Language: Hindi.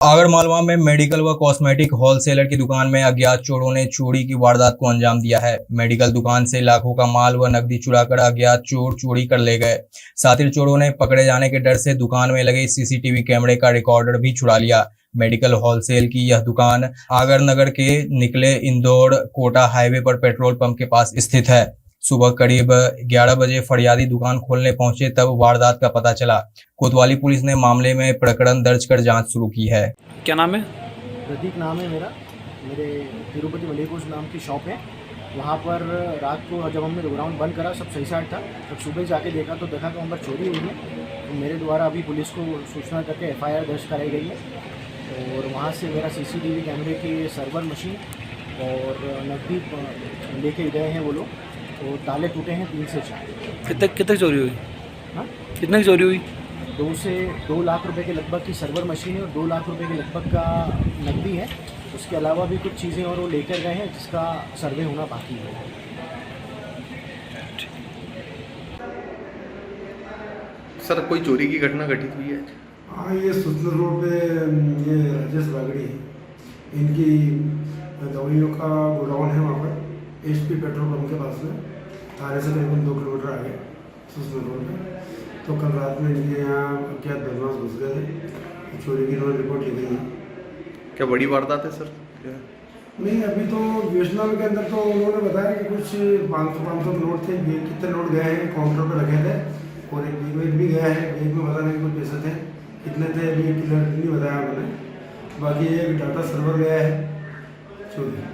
आगरमालवा में मेडिकल व कॉस्मेटिक होलसेलर की दुकान में अज्ञात चोरों ने चोरी की वारदात को अंजाम दिया है। मेडिकल दुकान से लाखों का माल व नकदी चुराकर अज्ञात चोर चोरी कर ले गए। साथ ही चोरों ने पकड़े जाने के डर से दुकान में लगे सीसीटीवी कैमरे का रिकॉर्डर भी चुरा लिया। मेडिकल होलसेल की यह दुकान आगर नगर के निकले इंदौर कोटा हाईवे पर पेट्रोल पंप के पास स्थित है। सुबह करीब 11 बजे फरियादी दुकान खोलने पहुंचे तब वारदात का पता चला। कोतवाली पुलिस ने मामले में प्रकरण दर्ज कर जांच शुरू की है। क्या नाम है? प्रतीक नाम है मेरे तिरुपति मलिकुस नाम की शॉप है। वहाँ पर रात को जब हमने ग्राउंड बंद करा सब सही साइड था, तब सुबह जाके देखा तो वहाँ पर चोरी हुई है। तो मेरे द्वारा अभी पुलिस को सूचना करके FIR दर्ज कराई गई है और वहाँ से मेरा CCTV कैमरे की सर्वर मशीन और नकदी लेके गए हैं वो लोग, और ताले टूटे हैं 3 से 4। कितने चोरी हुई? हाँ, कितने की चोरी हुई? 2 से 2 लाख रुपए के लगभग की सर्वर मशीन है और 2 लाख रुपए के लगभग का नकदी है। उसके अलावा भी कुछ चीज़ें और वो लेकर गए हैं जिसका सर्वे होना बाकी है। सर, कोई चोरी की घटना घटित हुई है? हाँ, ये सुंदर रोड पे ये राजेश बागड़ी, इनकी दवाइयों का गोडाउन है वहाँ पर HP पेट्रोल पंप के पास में, थाने से करीबन 2 किलोमीटर आगे सुंदर रोड पे। तो कल रात में इनके यहाँ अज्ञात बदमाश घुस गए थे, चोरी की इन्होंने रिपोर्ट लिखी है। क्या बड़ी वारदात है सर? नहीं, अभी तो योजना के अंदर तो उन्होंने बताया कि कुछ 500 नोट थे। ये कितने नोट गए हैं काउंटर पर रखे थे, और एक बैग भी गया है। बैग में पता नहीं कुछ पैसे थे, कितने थे अभी क्लियर नहीं बताया उन्होंने। बाकी एक डाटा सर्वर गया है चोरी।